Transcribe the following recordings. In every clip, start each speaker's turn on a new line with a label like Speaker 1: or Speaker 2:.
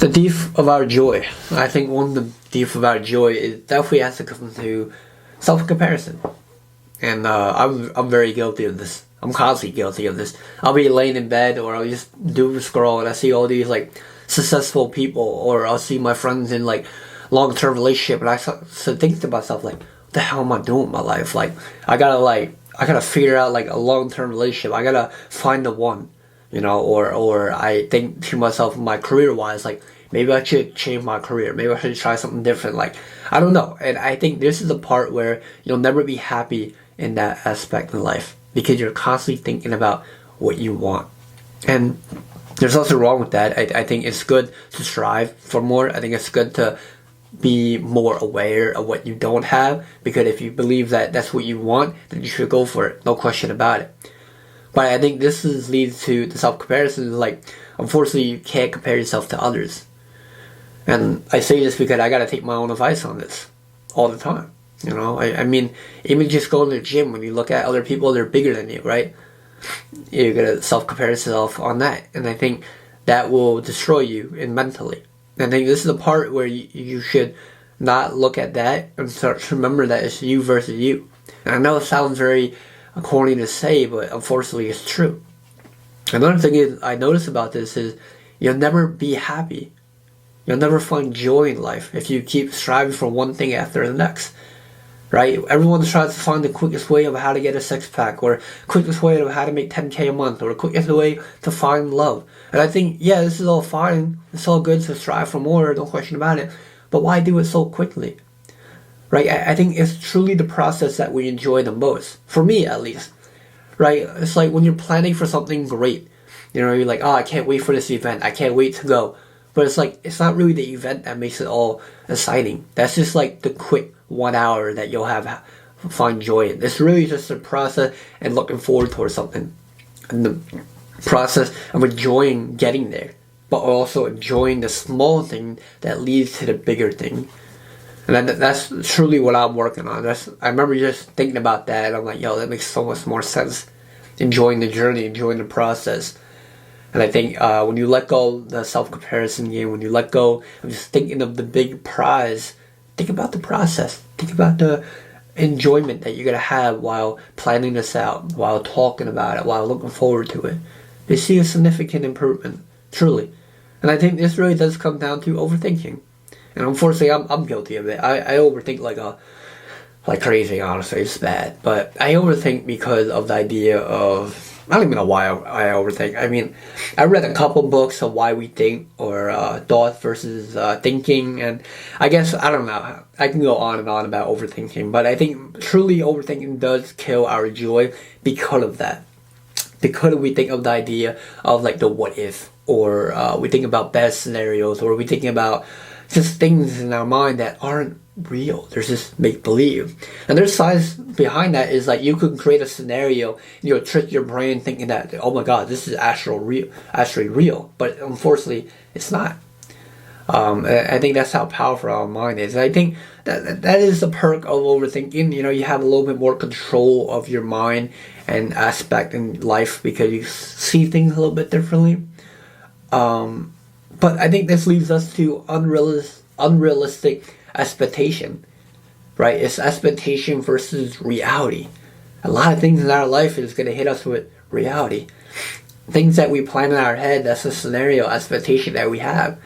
Speaker 1: The thief of our joy. I think one of the thief of our joy is definitely has to come to self-comparison. And I'm very guilty of this. I'm constantly guilty of this. I'll be laying in bed, or I'll just doom scroll, and I see all these like successful people, or I'll see my friends in like long-term relationship, and I start to think to myself like, what the hell am I doing with my life? Like I gotta figure out like a long-term relationship. I gotta find the one, or I think to myself, my career-wise, like maybe I should change my career. Maybe I should try something different. Like I don't know. And I think this is the part where you'll never be happy in that aspect in life, because you're constantly thinking about what you want. And there's nothing wrong with that. I think it's good to strive for more. I think it's good to be more aware of what you don't have, because if you believe that that's what you want, then you should go for it. No question about it. But I think this leads to the self-comparison. Like, unfortunately, you can't compare yourself to others. And I say this because I gotta take my own advice on this all the time. I mean, even just going to the gym, when you look at other people, they're bigger than you, right? You're gonna self-compare yourself on that. And I think that will destroy you mentally. And I think this is the part where you should not look at that and start to remember that it's you versus you. And I know it sounds very corny to say, but unfortunately it's true. Another thing I notice about this is you'll never be happy. You'll never find joy in life if you keep striving for one thing after the next. Right? Everyone tries to find the quickest way of how to get a six-pack, or quickest way of how to make 10K a month, or the quickest way to find love. And I think, yeah, this is all fine. It's all good to strive for more, no question about it. But why do it so quickly? Right? I think it's truly the process that we enjoy the most. For me, at least. Right? It's like when you're planning for something great. You're like, oh, I can't wait for this event. I can't wait to go. But it's like, it's not really the event that makes it all exciting. That's just like the quick 1 hour that you'll find joy in. It's really just a process and looking forward towards something. And the process of enjoying getting there, but also enjoying the small thing that leads to the bigger thing. And that's truly what I'm working on. I remember just thinking about that, and I'm like, yo, that makes so much more sense. Enjoying the journey, enjoying the process. And I think when you let go of the self-comparison game, when you let go of just thinking of the big prize, think about the process. Think about the enjoyment that you're going to have while planning this out, while talking about it, while looking forward to it. You see a significant improvement, truly. And I think this really does come down to overthinking. And unfortunately, I'm guilty of it. I overthink like crazy, honestly. It's bad. But I overthink because of the idea of, I don't even know why I overthink. I mean, I read a couple books of why we think, or thought versus thinking, and I guess, I don't know, I can go on and on about overthinking, but I think truly overthinking does kill our joy because of that. Because we think of the idea of like the what if, or we think about bad scenarios, or we think about just things in our mind that aren't real. There's just make-believe. And there's science behind that. Is like you could create a scenario and you'll trick your brain thinking that, oh my god, this is actually real. But unfortunately, it's not. I think that's how powerful our mind is. And I think that is the perk of overthinking. You have a little bit more control of your mind and aspect in life, because you see things a little bit differently. But I think this leads us to unrealistic expectation, right? It's expectation versus reality. A lot of things in our life is going to hit us with reality. Things that we plan in our head, that's a scenario expectation that we have.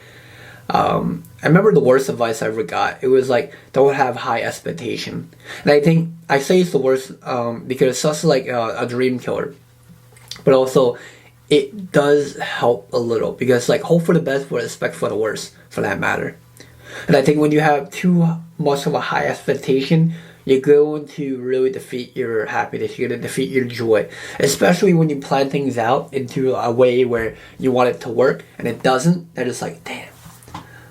Speaker 1: I remember the worst advice I ever got. It was like, don't have high expectation. And I think I say it's the worst because it's such like a dream killer. But also, it does help a little, because like hope for the best but expect for the worst, for that matter. And I think when you have too much of a high expectation, you're going to really defeat your happiness. You're going to defeat your joy. Especially when you plan things out into a way where you want it to work and it doesn't. Then it's like, damn,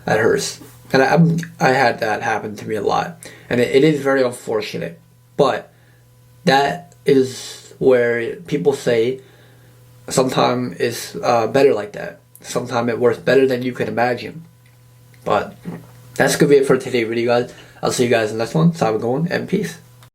Speaker 1: that hurts. And I had that happen to me a lot. And it is very unfortunate. But that is where people say sometimes it's better like that. Sometimes it works better than you can imagine. But that's going to be it for today's video, guys. I'll see you guys in the next one. So have a good one, and peace.